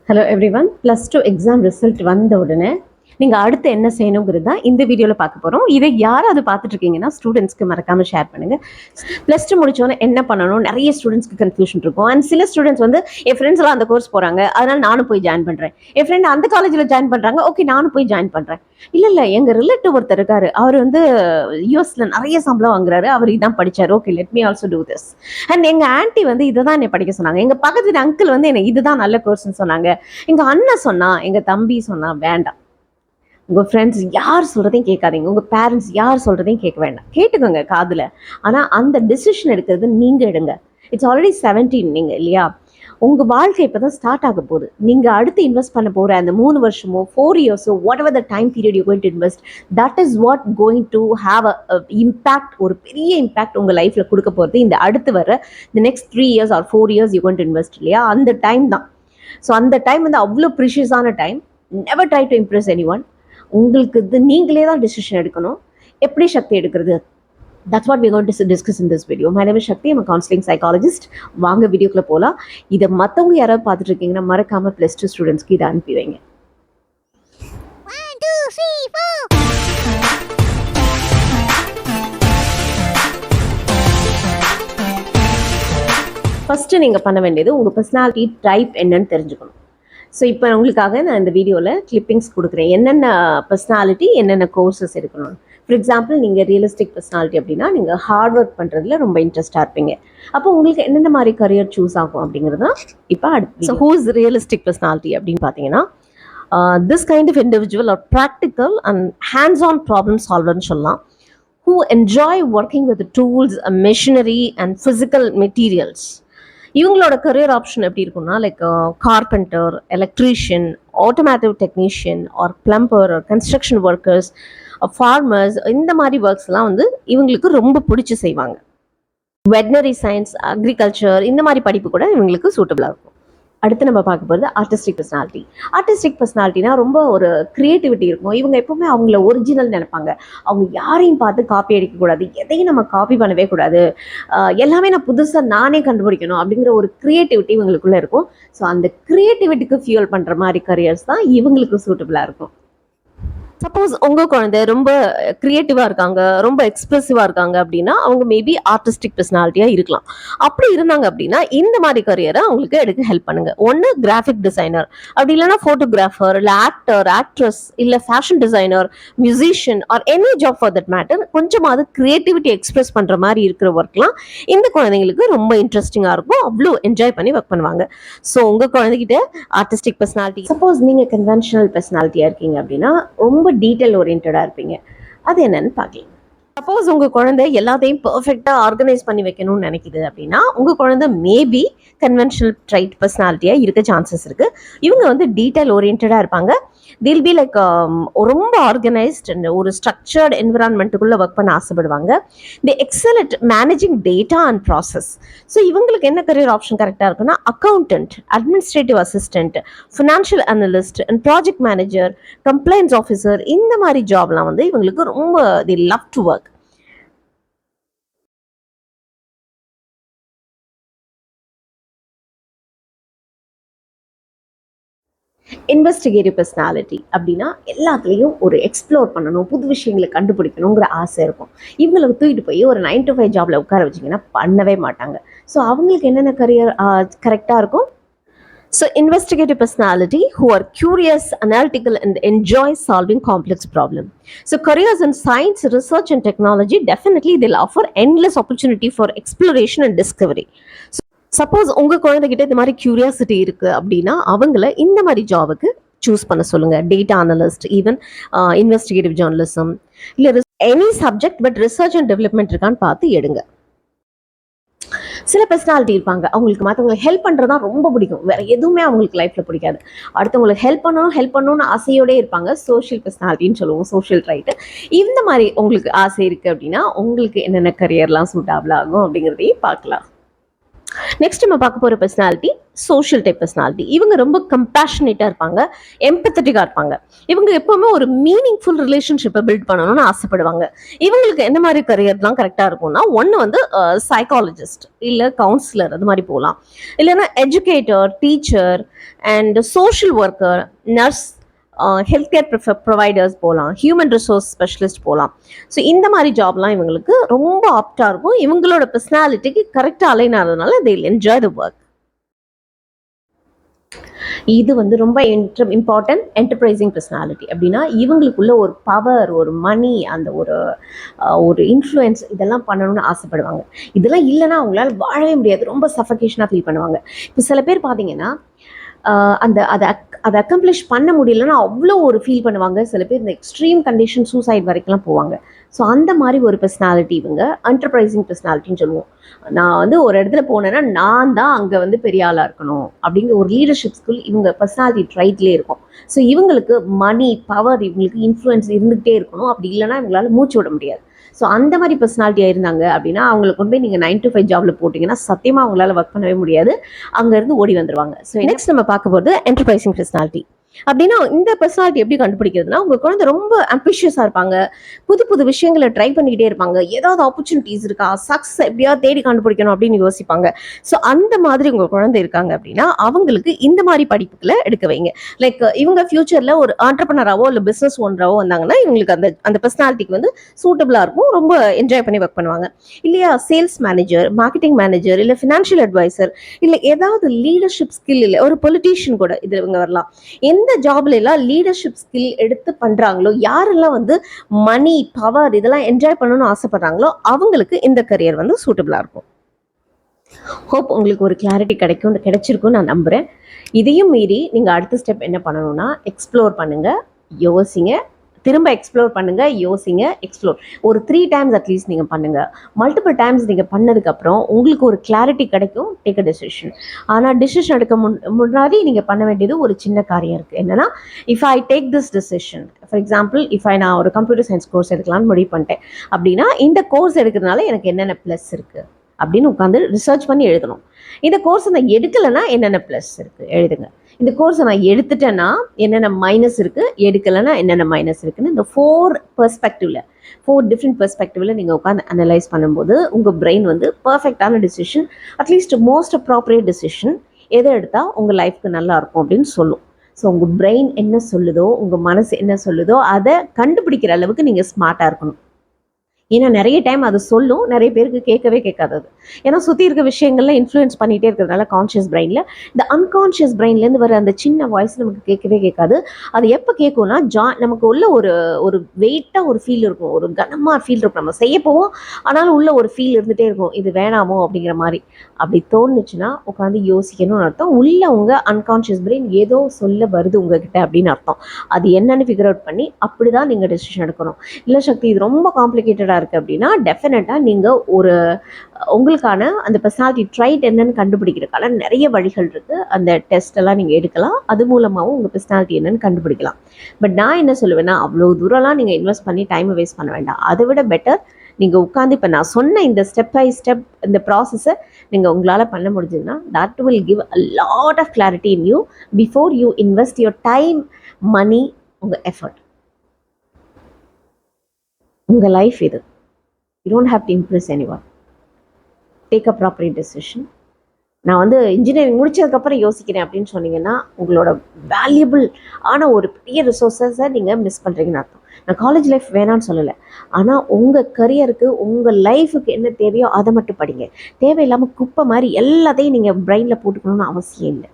Hello everyone. +2 exam result வந்த உடனே நீங்கள் அடுத்து என்ன செய்யணுங்கிறது தான் இந்த வீடியோவில் பார்க்க போகிறோம். இதை யாராவது பார்த்துட்டு இருக்கீங்கன்னா ஸ்டூடெண்ட்ஸ்க்கு மறக்காமல் ஷேர் பண்ணுங்கள். +2 முடிச்சோன்னே என்ன பண்ணணும், நிறைய ஸ்டூடெண்ட்ஸ்க்கு கன்ஃபியூஷன் இருக்கும். அண்ட் சில ஸ்டூடெண்ட்ஸ் வந்து என் ஃப்ரெண்ட்ஸ் எல்லாம் அந்த கோர்ஸ் போகிறாங்க, அதனால் நானும் போய் ஜாயின் பண்ணுறேன். என் ஃப்ரெண்ட் அந்த காலேஜில் ஜாயின் பண்ணுறாங்க, ஓகே நானும் போய் ஜாயின் பண்ணுறேன். இல்லை எங்கள் ரிலேட்டிவ் ஒருத்தர் இருக்காரு, அவர் வந்து யூஎஸில் நிறைய சம்பளம் வாங்குறாரு, அவர் இதான் படித்தார், okay let me also do this. And எங்கள் ஆன்ட்டி வந்து இதை தான் என்னை படிக்க சொன்னாங்க. எங்கள் பக்கத்து அங்கிள் வந்து என்னை இதுதான் நல்ல கோர்ஸ்ன்னு சொன்னாங்க. எங்கள் அண்ணன் சொன்னா, எங்கள் தம்பி சொன்னா வேண்டாம். உங்கள் ஃப்ரெண்ட்ஸ் யார் சொல்கிறதையும் கேட்காதீங்க, உங்கள் பேரண்ட்ஸ் யார் சொல்கிறதையும் கேட்க வேண்டாம். கேட்டுக்கோங்க காதில், ஆனால் அந்த டிசிஷன் எடுக்கிறது நீங்கள் எடுங்க. இட்ஸ் ஆல்ரெடி 17 நீங்கள் இல்லையா? உங்கள் வாழ்க்கை இப்போ தான் ஸ்டார்ட் ஆக போகுது. நீங்கள் அடுத்து இன்வெஸ்ட் பண்ண போகிற அந்த 3 வருஷமோ 4 இயர்ஸோ whatever the time period you going to invest, that is what going to have a impact. ஒரு பெரிய இம்பேக்ட் உங்கள் லைஃப்பில் கொடுக்க போகிறது இந்த அடுத்து வர இந்த next 3 years or 4 years you going to invest இல்லையா? அந்த டைம் தான். ஸோ அந்த டைம் வந்து அவ்வளோ ப்ரிஷியஸான time. Never try to impress any one. உங்களுக்கு இது நீங்களே தான் டிசிஷன் எடுக்கணும். எப்படி சக்தி எடுக்கிறது? That's what we're going to discuss in this video. My name is Shakti. I'm a counseling psychologist. வாங்க வீடியோக்குள்ள போகலாம். இதை மற்றவங்க யாராவது பார்த்துட்டு இருக்கீங்கன்னா மறக்காமல் +2 ஸ்டூடெண்ட்ஸ்க்கு இதை அனுப்பி வைங்க. 1 2 3 4. ஃபஸ்ட்டு நீங்கள் பண்ண வேண்டியது உங்கள் பர்சனாலிட்டி டைப் என்னன்னு தெரிஞ்சுக்கணும். ஸோ இப்போ உங்களுக்காக நான் இந்த வீடியோவில் கிளிப்பிங்ஸ் கொடுக்குறேன், என்னென்ன பர்சனாலிட்டி என்னென்ன கோர்சஸ் இருக்கணும். ஃபார் எக்ஸாம்பிள், நீங்கள் ரியலிஸ்டிக் பர்சனாலிட்டி அப்படின்னா நீங்கள் ஹார்ட் ஒர்க் பண்ணுறதுல ரொம்ப இன்ட்ரெஸ்டாக இருப்பீங்க. அப்போ உங்களுக்கு என்னென்ன மாதிரி கரியர் சூஸ் ஆகும் அப்படிங்கிறது தான் இப்போ அடுத்து. ஸோ ஹூஸ் ரியலிஸ்டிக் பர்சனாலிட்டி அப்படின்னு பார்த்தீங்கன்னா, this kind of individual are practical and hands on problem சால்வர்னு சொல்லலாம். who enjoy working with the tools, machinery and physical materials. இவங்களோட கரியர் ஆப்ஷன் எப்படி இருக்கும்னா, like carpenter, electrician, automotive technician or plumber or construction workers, farmers, இந்த மாதிரி ஒர்க்ஸ்லாம் வந்து இவங்களுக்கு ரொம்ப பிடிச்சி செய்வாங்க. வெட்னரி சயின்ஸ், அக்ரிகல்ச்சர், இந்த மாதிரி படிப்பு கூட இவங்களுக்கு சூட்டபிளாக இருக்கும். அடுத்து நம்ம பார்க்க போகிறது ஆர்டிஸ்டிக் பர்சனாலிட்டி. ஆர்டிஸ்டிக் பர்சனாலிட்டினா ரொம்ப ஒரு க்ரியேட்டிவிட்டி இருக்கும். இவங்க எப்பவுமே அவங்கள ஒரிஜினல் நினைப்பாங்க. அவங்க யாரையும் பார்த்து காப்பி அடிக்கக்கூடாது, எதையும் நம்ம காப்பி பண்ணவே கூடாது, எல்லாமே நான் புதுசாக நானே கண்டுபிடிக்கணும் அப்படிங்கிற ஒரு க்ரியேட்டிவிட்டி இவங்களுக்குள்ளே இருக்கும். ஸோ அந்த க்ரியேட்டிவிட்டிக்கு ஃபியூல் பண்ணுற மாதிரி கரியர்ஸ் தான் இவங்களுக்கு சூட்டபிளாக இருக்கும். சப்போஸ் உங்கள் குழந்தை ரொம்ப க்ரியேட்டிவாக இருக்காங்க, ரொம்ப எக்ஸ்ப்ரெசிவாக இருக்காங்க அப்படின்னா அவங்க மேபி ஆர்டிஸ்டிக் பர்சனாலிட்டியாக இருக்கலாம். அப்படி இருந்தாங்க அப்படின்னா இந்த மாதிரி கரியரை அவங்களுக்கு எடுக்க ஹெல்ப் பண்ணுங்க. ஒன்று கிராஃபிக் டிசைனர், அப்படி இல்லைன்னா ஃபோட்டோகிராஃபர், இல்லை ஆக்டர், ஆக்ட்ரஸ், இல்லை fashion designer, musician or any job for that matter. கொஞ்சமாவது க்ரியேட்டிவிட்டி எக்ஸ்பிரஸ் பண்ணுற மாதிரி இருக்கிற ஒர்க்லாம் இந்த குழந்தைங்களுக்கு ரொம்ப இன்ட்ரெஸ்டிங்காக இருக்கும். அவ்வளோ என்ஜாய் பண்ணி ஒர்க் பண்ணுவாங்க. ஸோ உங்கள் குழந்தைகிட்ட ஆர்டிஸ்டிக் பர்சனாலிட்டி. சப்போஸ் நீங்கள் கன்வென்ஷனல் பர்சனாலிட்டியாக இருக்கீங்க அப்படின்னா ரொம்ப டீட்டெயில் ஓரியன்டாக இருப்பீங்க. அது என்னன்னு பார்க்கலாம். சப்போஸ் உங்கள் குழந்தை எல்லாத்தையும் பர்ஃபெக்டாக ஆர்கனைஸ் பண்ணி வைக்கணும்னு நினைக்குது அப்படின்னா உங்கள் குழந்தை மேபி கன்வென்ஷனல் ட்ரைட் பர்சனாலிட்டியாக இருக்க சான்சஸ் இருக்குது. இவங்க வந்து டீட்டெயில் ஓரியன்டாக இருப்பாங்க. தில் பி லைக் ரொம்ப ஆர்கனைஸ்ட் அண்ட் ஒரு ஸ்ட்ரக்சர்ட் என்விரான்மெண்ட்டுக்குள்ளே ஒர்க் பண்ண ஆசைப்படுவாங்க. They excel at managing data and process. So இவங்களுக்கு என்ன கரியர் ஆப்ஷன் கரெக்டாக இருக்குன்னா, accountant, administrative assistant, financial analyst and project manager, complaints officer, இந்த மாதிரி ஜாப்லாம் வந்து இவங்களுக்கு ரொம்ப they love to work. Investigative personality அப்படின்னா எல்லாத்துலேயும் ஒரு எக்ஸ்ப்ளோர் பண்ணணும், புது விஷயங்களை கண்டுபிடிக்கணுங்கிற ஆசை இருக்கும். இவங்களுக்கு தூக்கிட்டு போய் ஒரு 9 to 5 ஜாபில் உட்கார வச்சிங்கன்னா பண்ணவே மாட்டாங்க. ஸோ அவங்களுக்கு என்னென்ன கரியர் கரெக்டாக இருக்கும்? So investigative personality who are curious, analytical and enjoy solving complex problems. So careers in science, research and technology, definitely they'll offer endless opportunity for exploration and discovery. So suppose உங்கள் குழந்தைகிட்ட இந்த மாதிரி curiosity இருக்குது அப்படின்னா அவங்கள இந்த மாதிரி ஜாபுக்கு சூஸ் பண்ண சொல்லுங்கள். Data analyst, even investigative journalism, இல்லை any subject but research and development இருக்கான்னு பார்த்து எடுங்க. சில பர்சனாலிட்டி இருப்பாங்க, அவங்களுக்கு மற்றவங்களுக்கு ஹெல்ப் பண்ணுறது தான் ரொம்ப பிடிக்கும், வேறு எதுவுமே அவங்களுக்கு லைஃப்பில் பிடிக்காது. அடுத்தவங்களுக்கு ஹெல்ப் பண்ணணும்னு ஆசையோடே இருப்பாங்க. சோஷியல் பர்சனாலிட்டின்னு சொல்லுவோம், சோஷியல் ரைட்டு. இந்த மாதிரி உங்களுக்கு ஆசை இருக்குது அப்படின்னா உங்களுக்கு என்னென்ன கரியர்லாம் சூட்டபிள் ஆகும் அப்படிங்கிறதையும் பார்க்கலாம். நெக்ஸ்ட் நம்ம பார்க்க போகிற பர்சனாலிட்டி சோஷியல் டைப் பர்சனாலிட்டி. இவங்க ரொம்ப கம்பேஷனேட்டாக இருப்பாங்க, எம்பத்தட்டிக்காக இருப்பாங்க. இவங்க எப்போவுமே ஒரு மீனிங்ஃபுல் ரிலேஷன்ஷிப்பை பில்ட் பண்ணணும்னு ஆசைப்படுவாங்க. இவங்களுக்கு என்ன மாதிரி கரியர்லாம் கரெக்டாக இருக்கும்னா, ஒன்று வந்து சைக்காலஜிஸ்ட் இல்லை கவுன்சிலர் அது மாதிரி போகலாம், இல்லைன்னா educator, teacher and social worker, nurse, health care providers போகலாம், ஹியூமன் ரிசோர்ஸ் ஸ்பெஷலிஸ்ட் போகலாம். ஸோ இந்த மாதிரி ஜாப்லாம் இவங்களுக்கு ரொம்ப ஆப்டாக இருக்கும். இவங்களோட பர்சனாலிட்டிக்கு கரெக்டாக அலைன் ஆகிறதுனால they will enjoy the work. இது வந்து ரொம்ப இம்பார்ட்டன்ட் என்டர்பிரைசிங் பர்சனாலிட்டி. அப்படின்னா இவங்களுக்குள்ள ஒரு பவர், ஒரு மணி, அந்த ஒரு இன்ஃப்ளூயன்ஸ் இதெல்லாம் பண்ணணும்னு ஆசைப்படுவாங்க. இதெல்லாம் இல்லைன்னா அவங்களால வாழவே முடியாது, ரொம்ப சஃபகேஷனாக ஃபீல் பண்ணுவாங்க. இப்போ சில பேர் பார்த்தீங்கன்னா அதை அக்கம்ப்ளிஷ் பண்ண முடியலன்னா அவ்வளோ ஒரு ஃபீல் பண்ணுவாங்க. சில பேர் இந்த எக்ஸ்ட்ரீம் கண்டிஷன் சூசைட் வரைக்கும்லாம் போவாங்க. ஸோ அந்த மாதிரி ஒரு பர்சனாலிட்டி இவங்க என்டர்பிரைசிங் பர்சனாலிட்டின்னு சொல்லுவோம். நான் வந்து ஒரு இடத்துல போனேன்னா நான் தான் அங்கே வந்து பெரிய ஆளாக இருக்கணும் அப்படிங்கிற ஒரு லீடர்ஷிப் ஸ்கில் இவங்க பர்சனாலிட்டி ட்ரைட்லேயே இருக்கும். ஸோ இவங்களுக்கு மணி, பவர், இவங்களுக்கு இன்ஃப்ளூயன்ஸ் இருந்துகிட்டே இருக்கணும். அப்படி இல்லைன்னா இவங்களால மூச்சு விட முடியாது. ஸோ அந்த மாதிரி பர்சனாலிட்டியாக இருந்தாங்க அப்படின்னா அவங்களுக்கு கொண்டு போய் நீங்கள் 9 to 5 ஜாபில் போட்டிங்கன்னா சத்தியமாக அவங்களால ஒர்க் பண்ணவே முடியாது, அங்கேருந்து ஓடி வந்துடுவாங்க. ஸோ நெக்ஸ்ட் நம்ம பார்க்க போகிறது என்டர்பிரைசிங் பர்சனாலிட்டி. அப்படின்னா இந்த பர்சனாலிட்டி எப்படி கண்டுபிடிக்கிறதுனா, உங்கள் குழந்தை ரொம்ப அம்பிஷியஸாக இருப்பாங்க, புது புது விஷயங்களை ட்ரை பண்ணிக்கிட்டே இருப்பாங்க, ஏதாவது ஆப்பர்ச்சுனிட்டிஸ் இருக்கா, சக்ஸஸ் எப்படியாவது தேடி கண்டுபிடிக்கணும் அப்படின்னு யோசிப்பாங்க. ஸோ அந்த மாதிரி உங்கள் குழந்தை இருக்காங்க அப்படின்னா அவங்களுக்கு இந்த மாதிரி படிப்புகளை எடுக்க வைங்க. லைக் இவங்க ஃபியூச்சரில் ஒரு ஆண்டர்பனராவோ இல்லை பிஸ்னஸ் ஓனராவோ வந்தாங்கன்னா இவங்களுக்கு அந்த பர்சனாலிட்டிக்கு வந்து சூட்டபிளாக இருக்கும், ரொம்ப என்ஜாய் பண்ணி ஒர்க் பண்ணுவாங்க. இல்லையா சேல்ஸ் மேனேஜர், மார்க்கெட்டிங் மேனேஜர், இல்லை ஃபினான்ஷியல் அட்வைசர், இல்லை ஏதாவது லீடர்ஷிப் ஸ்கில், இல்லை ஒரு பொலிட்டீஷியன் கூட இதில் இவங்க வரலாம். எந்த ஜாப்ல எல்லாம் லீடர்ஷிப் ஸ்கில் எடுத்து பண்றாங்களோ, யாரெல்லாம் வந்து மணி, பவர் இதெல்லாம் என்ஜாய் பண்ணணும்னு ஆசைப்படுறாங்களோ அவங்களுக்கு இந்த கரியர் வந்து சூட்டபிளா இருக்கும். ஹோப் உங்களுக்கு ஒரு கிளாரிட்டி கிடைச்சிருக்கும்னு நான் நம்புறேன். இதையும் மீறி நீங்க அடுத்த ஸ்டெப் என்ன பண்ணணும்னா, எக்ஸ்ப்ளோர் பண்ணுங்க, யோசிங்க, திரும்ப எக்ஸ்ப்ளோர் பண்ணுங்க, யோசிங்க, எக்ஸ்ப்ளோர் ஒரு 3 times அட்லீஸ்ட் நீங்கள் பண்ணுங்க. மல்டிபிள் டைம்ஸ் நீங்கள் பண்ணதுக்கப்புறம் உங்களுக்கு ஒரு கிளாரிட்டி கிடைக்கும். Take a decision. ஆனால் டிசிஷன் எடுக்க முன்னாடி நீங்கள் பண்ண வேண்டியது ஒரு சின்ன காரியம் இருக்குது. என்னன்னா, if I take this decision, for example நான் ஒரு கம்ப்யூட்டர் சயின்ஸ் கோர்ஸ் எடுக்கலாம்னு முடிவு பண்ணிட்டேன் அப்படின்னா இந்த கோர்ஸ் எடுக்கிறதுனால எனக்கு என்னென்ன ப்ளஸ் இருக்குது அப்படின்னு உட்காந்து ரிசர்ச் பண்ணி எழுதணும். இந்த கோர்ஸை நான் எடுக்கலைன்னா என்னென்ன ப்ளஸ் இருக்குது எழுதுங்க. இந்த கோர்ஸை நான் எடுத்துட்டேன்னா என்னென்ன மைனஸ் இருக்குது, எடுக்கலைன்னா என்னென்ன மைனஸ் இருக்குன்னு இந்த 4 டிஃப்ரெண்ட் பெர்ஸ்பெக்டிவ்ல நீங்கள் உட்காந்து அனலைஸ் பண்ணும்போது உங்கள் பிரெயின் வந்து பர்ஃபெக்டான decision, at least most appropriate decision எதை எடுத்தால் உங்கள் லைஃப்க்கு நல்லா இருக்கும் அப்படின்னு சொல்லும். ஸோ உங்கள் பிரெயின் என்ன சொல்லுதோ, உங்கள் மனசு என்ன சொல்லுதோ அதை கண்டுபிடிக்கிற அளவுக்கு நீங்கள் ஸ்மார்ட்டாக இருக்கணும். ஏன்னா நிறைய டைம் அது சொல்லும், நிறைய பேருக்கு கேட்கவே கேட்காதது. ஏன்னா சுற்றி இருக்க விஷயங்கள்ல இன்ஃப்ளூயன்ஸ் பண்ணிகிட்டே இருக்கிறதுனால கான்ஷியஸ் பிரெயினில் இந்த அன்கான்ஷியஸ் பிரெயின்லேருந்து வர அந்த சின்ன வாய்ஸ் நமக்கு கேட்கவே கேட்காது. அது எப்போ கேட்கும்னா நமக்கு உள்ள ஒரு வெயிட்டாக ஒரு ஃபீல் இருக்கும், ஒரு கனமாக ஃபீல் இருக்கும். நம்ம செய்ய போவோம், ஆனாலும் உள்ள ஒரு ஃபீல் இருந்துகிட்டே இருக்கும், இது வேணாமோ அப்படிங்கிற மாதிரி. அப்படி தோணுச்சுன்னா உட்காந்து யோசிக்கணும்னு அர்த்தம். உள்ள உங்கள் அன்கான்ஷியஸ் பிரெயின் ஏதோ சொல்ல வருது உங்ககிட்ட அப்படின்னு அர்த்தம். அது என்னன்னு ஃபிகர் அவுட் பண்ணி அப்படி தான் நீங்கள் டெசிஷன் எடுக்கணும். இல்லை சக்தி இது ரொம்ப காம்ப்ளிகேட்டடாக இருக்குது அப்படின்னா டெஃபினட்டாக நீங்கள் உங்களுக்கான அந்த பர்சனாலிட்டி ட்ரைட் என்னன்னு கண்டுபிடிக்கிறதுக்கான நிறைய வழிகள் இருக்குது. அந்த டெஸ்ட் எல்லாம் நீங்கள் எடுக்கலாம், அது மூலமாகவும் உங்கள் பர்சனாலிட்டி என்னன்னு கண்டுபிடிக்கலாம். பட் நான் என்ன சொல்லுவேன்னா, அவ்வளோ தூரம்லாம் நீங்கள் இன்வெஸ்ட் பண்ணி டைமை வேஸ்ட் பண்ண வேண்டாம். அதை விட பெட்டர் நீங்கள் உட்காந்து இப்போ நான் சொன்ன இந்த ஸ்டெப் பை ஸ்டெப் இந்த ப்ராசஸை நீங்கள் உங்களால் பண்ண முடிஞ்சதுன்னா that will give a lot of clarity in you before you invest your time, money, உங்கள் எஃபர்ட். உங்கள் லைஃப் இது. You don't have to impress anyone. Take a proper decision. நான் வந்து இன்ஜினியரிங் முடிச்சதுக்கப்புறம் யோசிக்கிறேன் அப்படின்னு சொன்னீங்கன்னா உங்களோட வேல்யூபிள் ஆன ஒரு பெரிய ரிசோர்ஸஸை நீங்கள் மிஸ் பண்ணுறீங்கன்னு அர்த்தம். நான் காலேஜ் லைஃப் வேணான்னு சொல்லலை, ஆனால் உங்கள் கரியருக்கு உங்கள் லைஃபுக்கு என்ன தேவையோ அதை மட்டும் படிங்க. தேவையில்லாமல் குப்பை மாதிரி எல்லாத்தையும் நீங்கள் பிரெயினில் போட்டுக்கணும்னு அவசியம் இல்லை.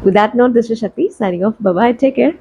With that note, this is Shakti signing off. Bye-bye. Take care.